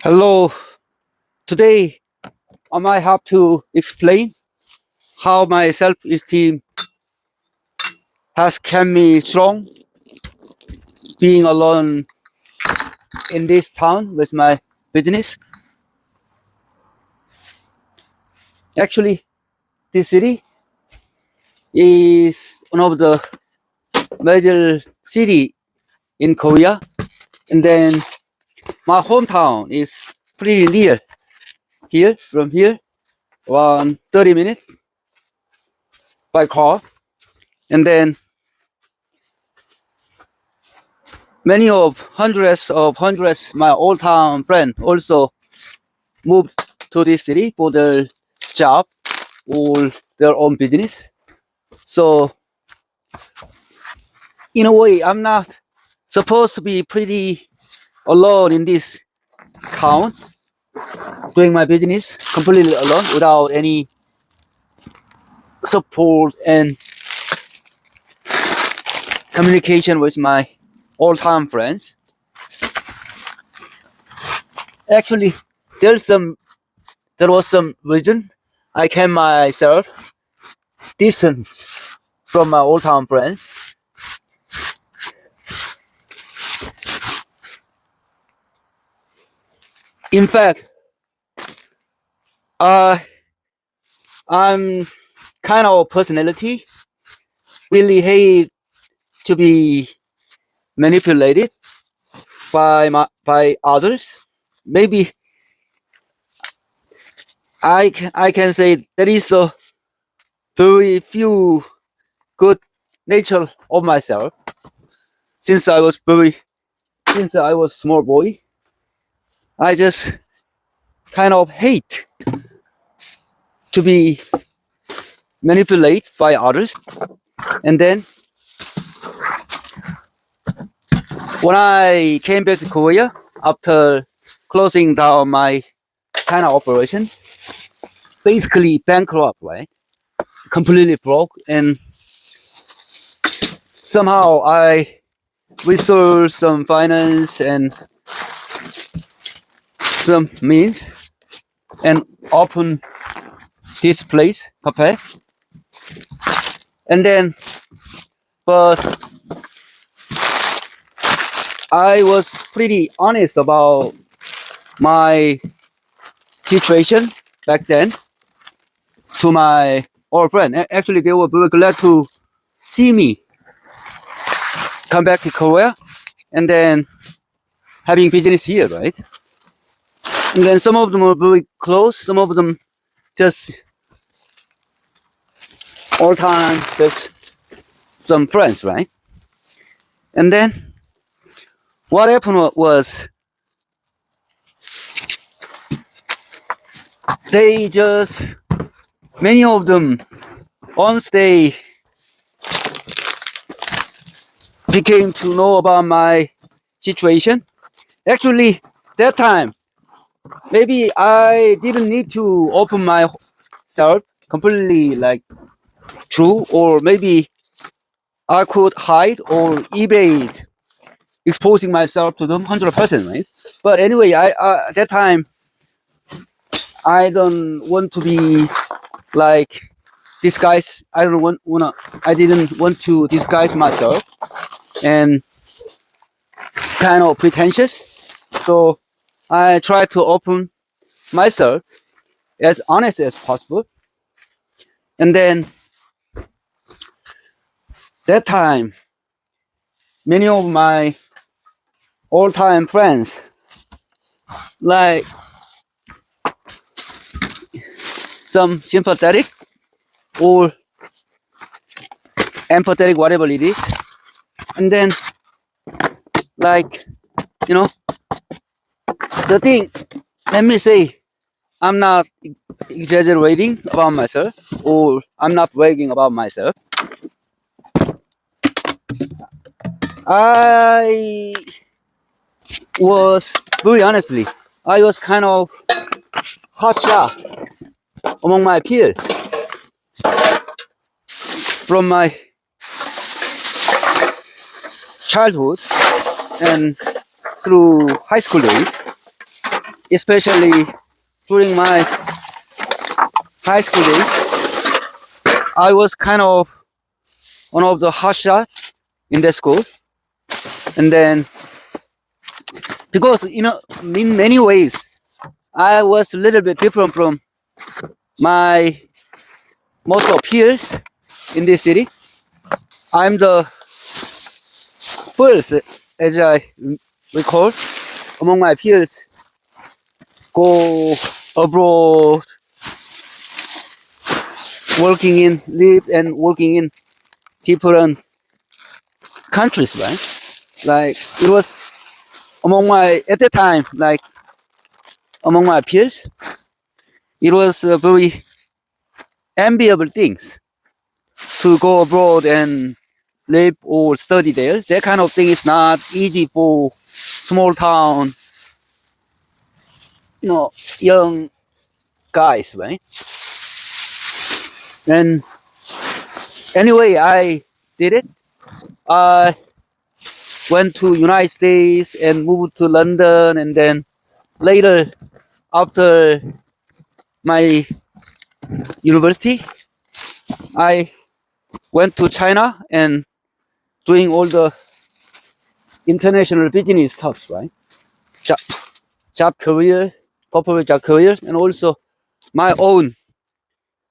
Hello. Today, I might have to explain how my self-esteem has kept me strong being alone in this town with my business. Actually, this city is one of the major city in Korea, and then my hometown is pretty near here. From here, around 30 minutes by car, and then many of hundreds my old town friend also moved to this city for their job or their own business. So in a way, I'm not supposed to be pretty alone in this town doing my business completely alone without any support and communication with my old time friends. Actually, there's some there was some reason I kept myself distance from my old time friends. In fact, uh, I'm kind of personality really hate to be manipulated by others. Maybe I can say there is a very few good nature of myself since I was very since I was small boy. I just kind of hate to be manipulated by others. And then when I came back to Korea after closing down my China operation, basically bankrupt, right? Completely broke, and somehow I resourced some finance and some means and open this place cafe. And then, but I was pretty honest about my situation back then to my old friend. Actually, they were very glad to see me come back to Korea and then having business here, right? And then some of them were very close, some of them just all time, just some friends, right? And then what happened was they just, many of them, once they became to know about my situation, actually, that time, maybe I didn't need to open myself completely like true, or maybe I could hide or evade exposing myself to them 100%, right? But anyway, I at that time I don't want to be like disguise. I didn't want to disguise myself and kind of pretentious. So I tried to open myself as honest as possible. And then that time, many of my old time friends, like some sympathetic or empathetic, whatever it is, and then like, you know, the thing, let me say, I'm not exaggerating about myself or I'm not bragging about myself. I was, very honestly, I was kind of hot shot among my peers from my childhood and through high school days. especially during my high school days, I was kind of one of the hotshot in the school. And then, because, in many ways, I was a little bit different from my most of peers in this city. I'm the first, as I recall, among my peers go abroad, live and working in different countries, right? Like, it was at the time, like, among my peers, it was a very enviable things to go abroad and live or study there. That kind of thing is not easy for small town, young guys, right? And anyway, I did it. I went to United States and moved to London, and then later, after my university, I went to China and doing all the international business stuff, right? Job career, corporate job career, and also my own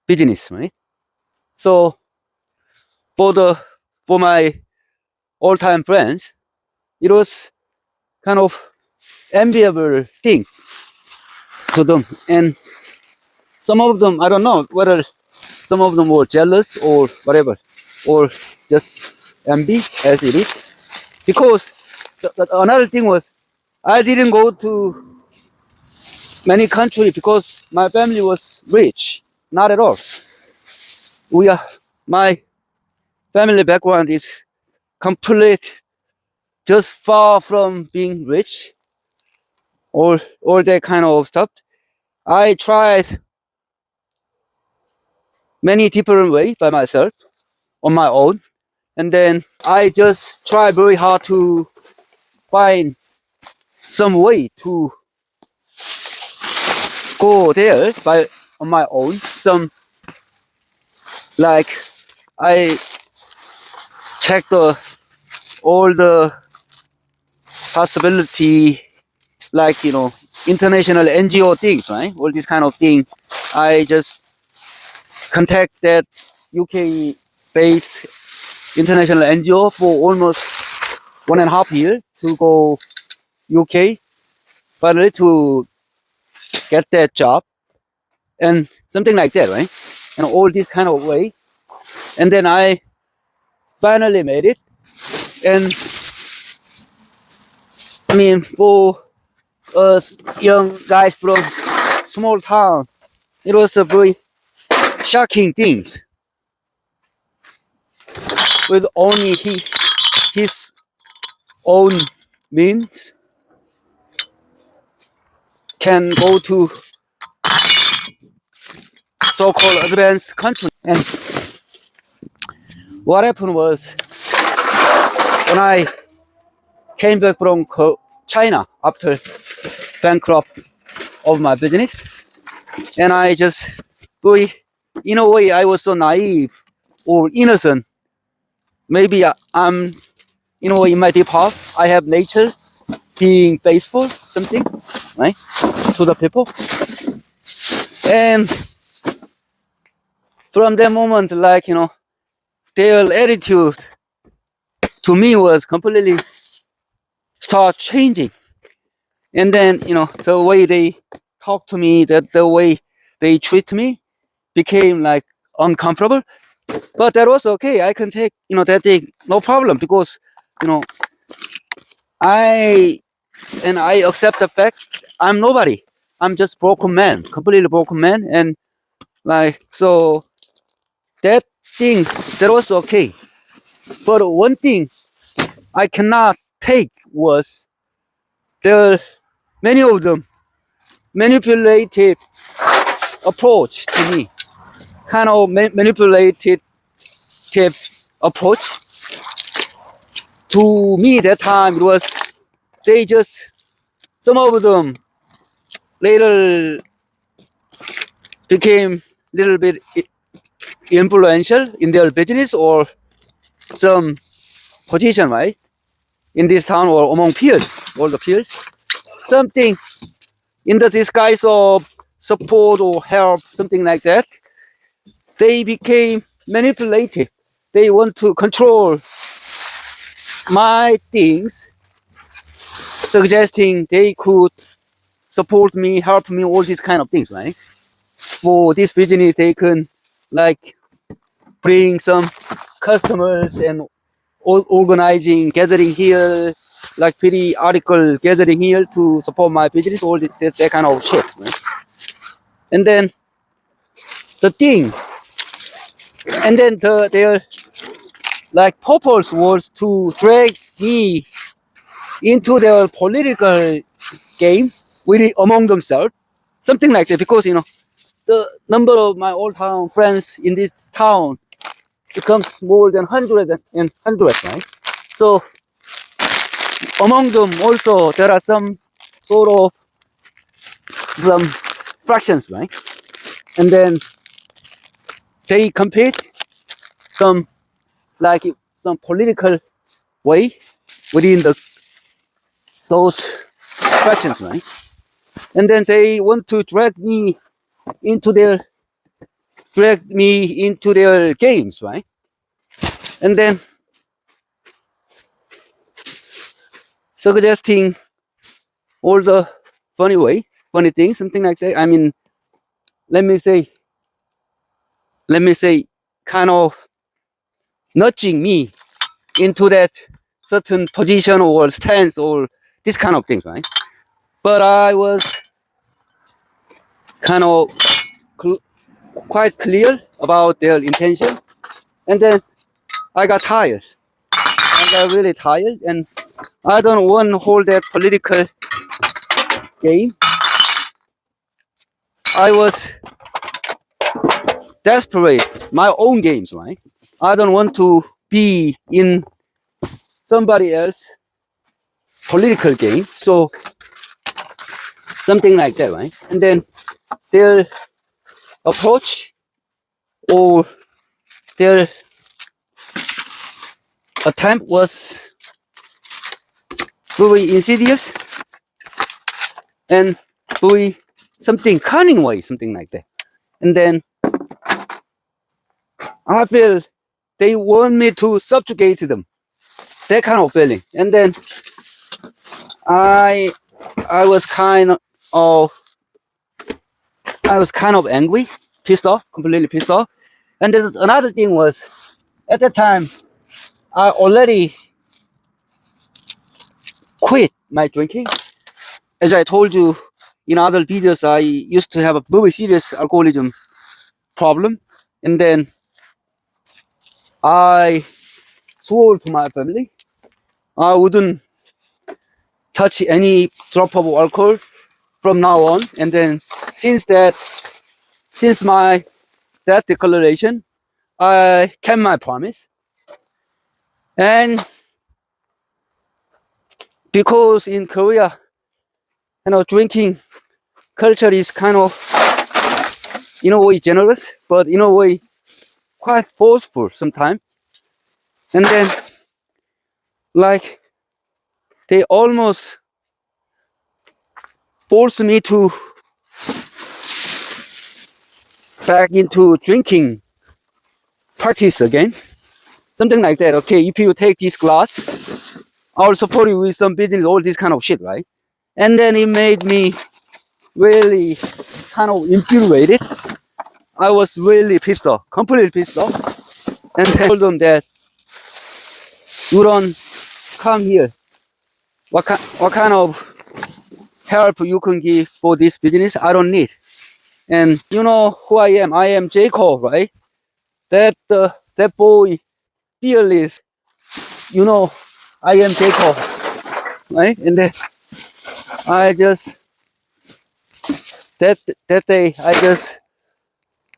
business, right? So for my all-time friends, it was kind of enviable thing to them, and some of them, I don't know whether some of them were jealous or whatever, or just envy as it is. Because another thing was, I didn't go to many countries because my family was rich. Not at all. My family background is complete, just far from being rich or all that kind of stuff. I tried many different ways by myself on my own, and then I just try very hard to find some way to go there on my own. Some, like, I checked all the possibility, like, international NGO things, right? All this kind of thing. I just contact that UK based international NGO for almost 1.5 years to go UK, finally to get that job and something like that, right? And all this kind of way. And then I finally made it. And I mean, for us young guys from small town, it was a very shocking thing. With only his own means, can go to so-called advanced country. And what happened was, when I came back from China after bankrupt of my business, and I just, in a way, I was so naive or innocent. Maybe I'm, in a way, in my deep heart, I have nature being faithful, something, right, to the people. And from that moment, like, their attitude to me was completely start changing. And then, the way they talk to me, the way they treat me became like uncomfortable. But that was okay. I can take, that thing, no problem, because, I accept the fact I'm nobody. I'm just broken man, completely broken man. And like, so that thing, that was okay. But one thing I cannot take was many of them manipulated approach to me, kind of manipulated approach to me. That time it was, some of them, later became little bit influential in their business or some position, right? In this town or among peers, all the peers. Something in the disguise of support or help, something like that. They became manipulative. They want to control my things, suggesting they could support me, help me, all these kind of things, right? For this business, they can like bring some customers and organizing, gathering here, like pretty article gathering here to support my business, all that kind of shit, right? And then the thing, and then their like purpose was to drag me into their political game with among themselves, something like that. Because the number of my old town friends in this town becomes more than 100, right? So among them also there are some sort of some fractions, right? And then they compete some like some political way within those fractions, right? And then they want to drag me into their games, right? And then suggesting all the funny things, something like that. I mean, let me say, kind of nudging me into that certain position or stance or this kind of things, right? But I was kind of quite clear about their intention, and then I got tired. I got really tired, and I don't want to hold that political game. I was desperate, my own games, right? I don't want to be in somebody else political game, so something like that, right? And then their approach or their attempt was very insidious and very something cunning way, something like that. And then I feel they want me to subjugate them, that kind of feeling. And then I was kind of angry, pissed off, completely pissed off. And then another thing was, at that time, I already quit my drinking. As I told you in other videos, I used to have a very serious alcoholism problem. And then I swore to my family I wouldn't touch any drop of alcohol from now on. And then since that declaration, I kept my promise. And because in Korea, drinking culture is kind of, in a way, generous, but in a way, quite forceful sometimes. And then, like, they almost force me to back into drinking practice again. Something like that. Okay, if you take this glass, I'll support you with some business, all this kind of shit, right? And then it made me really kind of infuriated. I was really pissed off, completely pissed off. And I told them that you don't come here. What kind of help you can give for this business? I don't need. And you know who I am? I am Jacob, right? That boy, fearless. You know, I am Jacob, right? And then I just that day I just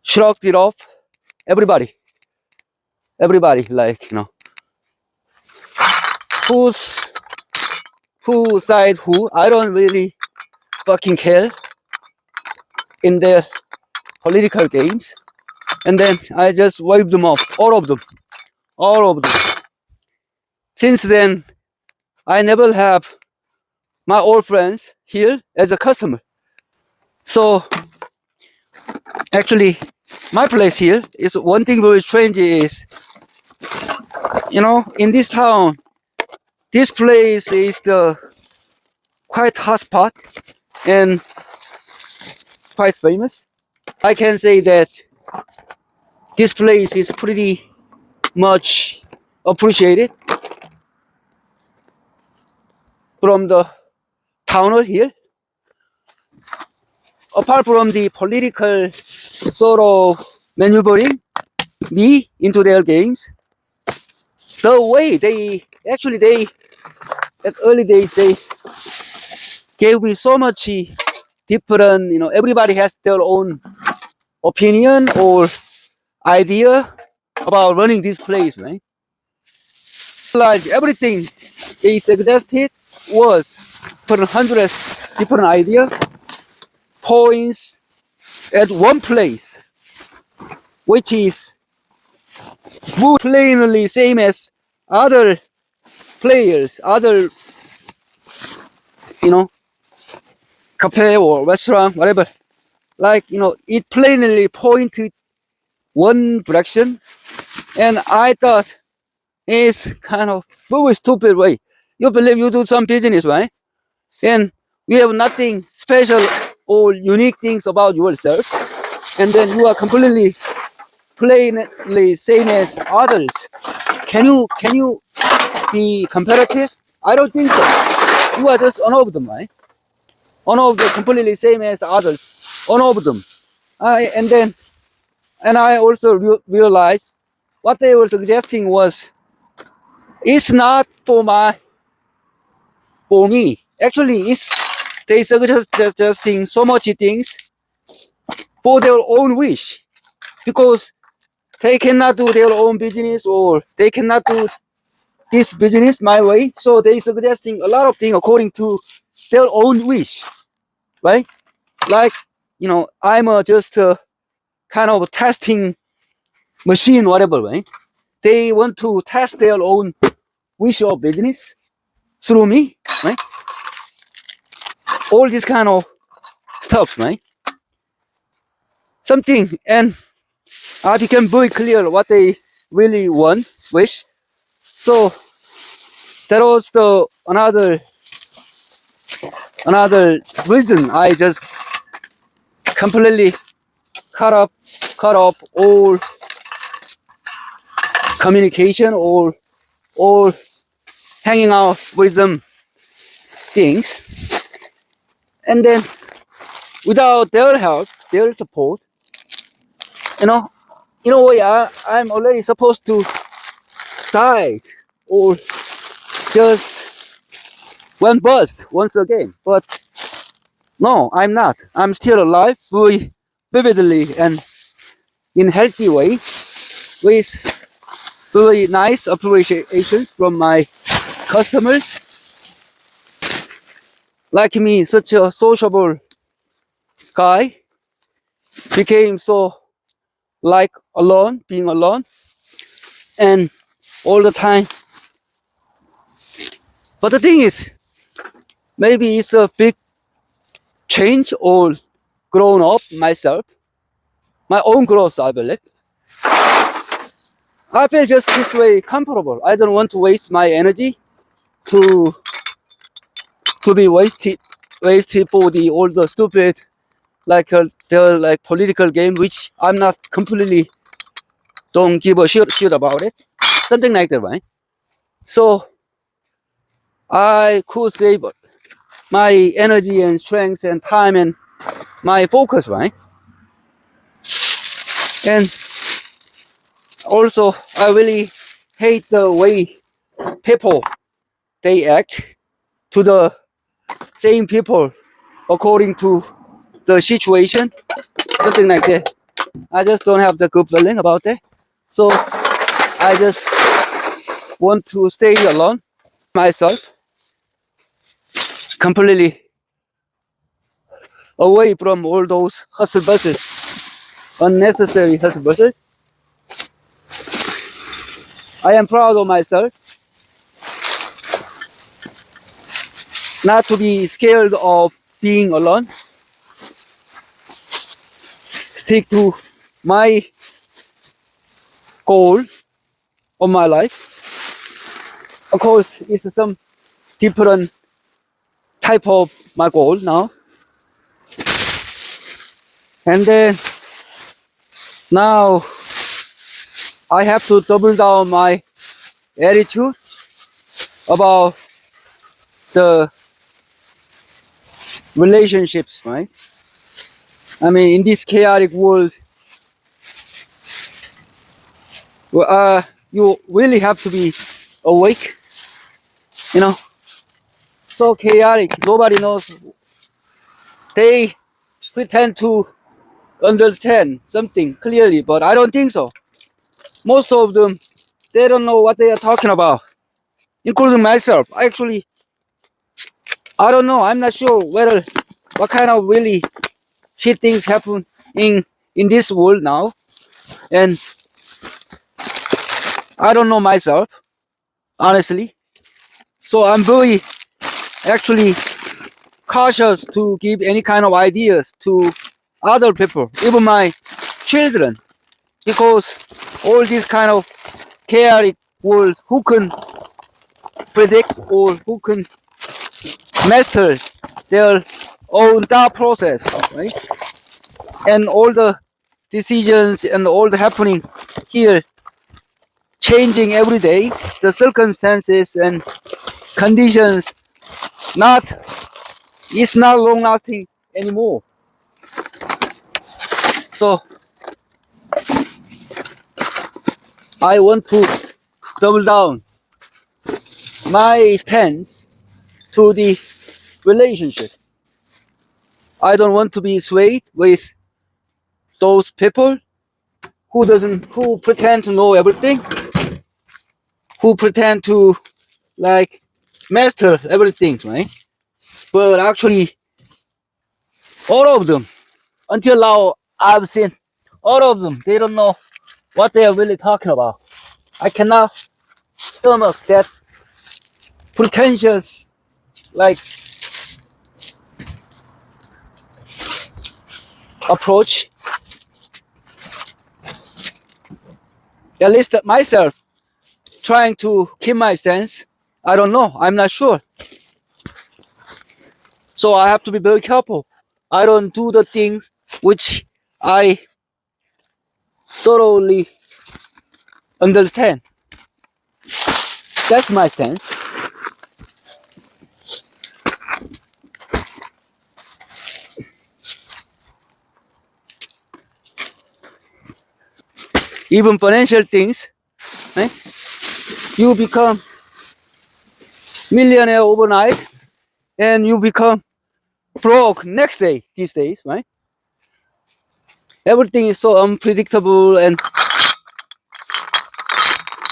shrugged it off. Everybody, like who side who? I don't really fucking care. in their political games, and then I just wiped them off, all of them. Since then, I never have my old friends here as a customer. So actually, my place here is one thing very strange is, in this town, this place is the quite hot spot and quite famous. I can say that this place is pretty much appreciated from the towner here. Apart from the political sort of maneuvering me into their games, the way they at early days they gave me so much different, everybody has their own opinion or idea about running this place, right? Like everything they suggested was for hundreds different idea points at one place, which is plainly same as other players, other, cafe or restaurant, whatever. Like, it plainly pointed one direction, and I thought it's kind of very stupid way. You believe you do some business, right? And you have nothing special or unique things about yourself, and then you are completely plainly same as others. Can you be competitive? I don't think so. You are just one of them, right? One of the completely same as others. One of them. And I also realized what they were suggesting was it's not for me. Actually, they suggesting so much things for their own wish, because they cannot do their own business or they cannot do this business my way. So they suggesting a lot of things according to their own wish, right? Like, I'm just a kind of testing machine, whatever, right? They want to test their own wish of business through me, right? All this kind of stuff, right? Something, and I became very clear what they really wish. So that was the another reason I just completely cut off all communication or all hanging out with them things. And then without their help, their support, in a way, I'm already supposed to die or just went bust once again. But no, I'm not. I'm still alive very vividly and in healthy way with very nice appreciation from my customers. Like me, such a sociable guy became so like being alone and all the time. But the thing is, maybe it's a big change or grown up myself, my own growth, I believe. I feel just this way comfortable. I don't want to waste my energy to be wasted for the all the stupid the like political game, which I'm not completely don't give a shit about it. Something like that, right? So I could save my energy and strength and time and my focus, right? And also, I really hate the way people they act to the same people according to the situation, something like that. I just don't have the good feeling about that. So I just want to stay alone myself, completely away from all those hustle bustle, unnecessary hustle bustle. I am proud of myself not to be scared of being alone. Stick to my goal of my life. Of course, it's some different type of my goal now. And then now I have to double down my attitude about the relationships, right? I mean, in this chaotic world, you really have to be awake, you know, so chaotic, nobody knows. They pretend to understand something clearly, but I don't think so. Most of them, they don't know what they are talking about, including myself. Actually, I don't know. I'm not sure whether what kind of really shit things happen in this world now, and I don't know myself, honestly. So I'm very actually cautious to give any kind of ideas to other people, even my children, because all this kind of chaotic world, who can predict or who can master their own thought process, right? And all the decisions and all the happening here, changing every day, the circumstances and conditions, not it's not long lasting anymore. So I want to double down my stance to the relationship. I don't want to be swayed with those people who pretend to know everything, who pretend to like master everything, right? But actually, all of them, until now, I've seen all of them. They don't know what they are really talking about. I cannot stomach that pretentious, like approach. At least myself, trying to keep my stance. I don't know. I'm not sure. So I have to be very careful. I don't do the things which I thoroughly understand. That's my stance. Even financial things, right? You become millionaire overnight and you become broke next day these days, right? Everything is so unpredictable and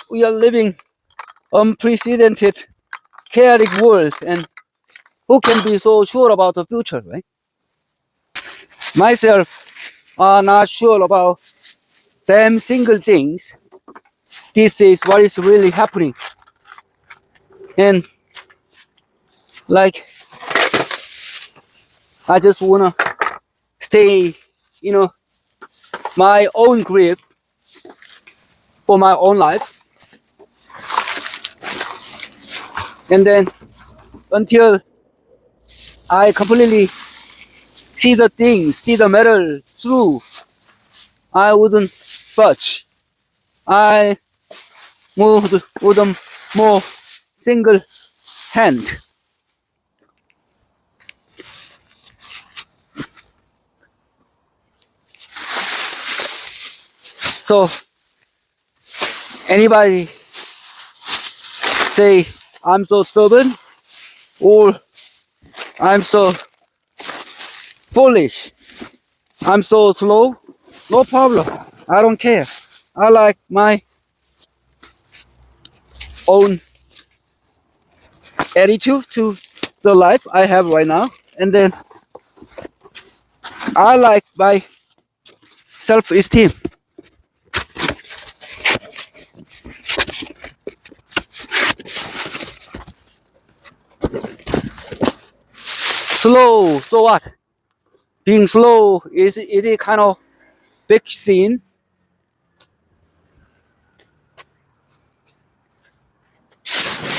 we are living unprecedented chaotic world, and who can be so sure about the future, right? Myself are not sure about damn single things. This is what is really happening. And like I just wanna stay, you know, my own grip for my own life. And then until I completely see the things, see the matter through, I wouldn't budge. I moved with a more single hand. So anybody say I'm so stubborn or I'm so foolish, I'm so slow, no problem. I don't care. I like my own attitude to the life I have right now. And then I like my self-esteem. Slow, so what? Being slow is a kind of big sin.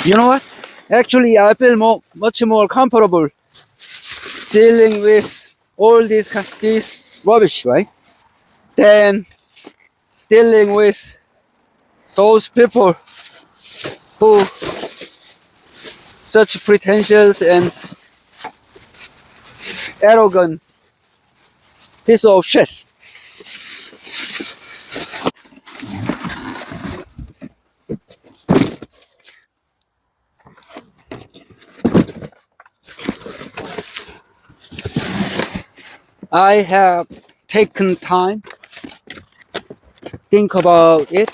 You know what? Actually, I feel much more comfortable dealing with all this rubbish, right? Than dealing with those people who such pretentious and arrogant piece of shit. I have taken time think about it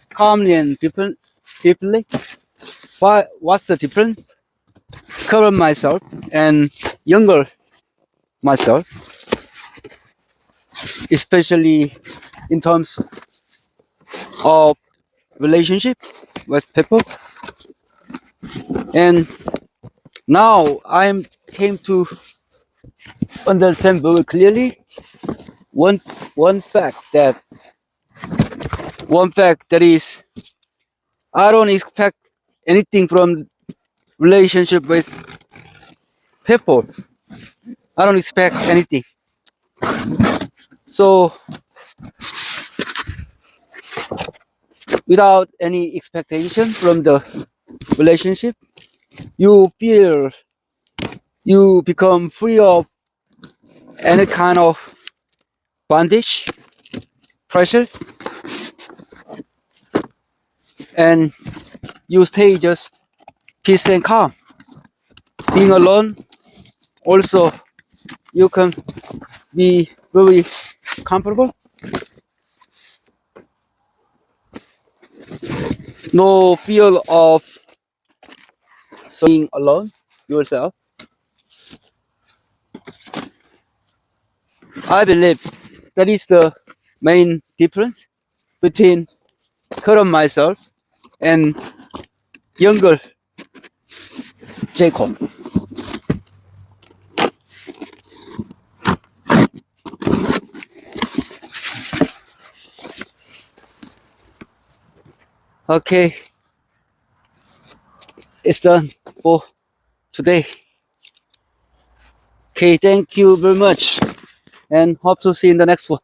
calmly and deeply. What's the difference? Current myself and younger myself, especially in terms of relationship with people. And now I came to understand very clearly one one fact that one fact that is I don't expect anything from relationship with people. I don't expect anything. So without any expectation from the relationship, you feel you become free of any kind of bondage, pressure, and you stay just peace and calm. Being alone, also you can be very comfortable. No fear of being alone yourself. I believe that is the main difference between current myself and younger Jacob. Okay, it's done for today. Okay, thank you very much and hope to see you in the next one.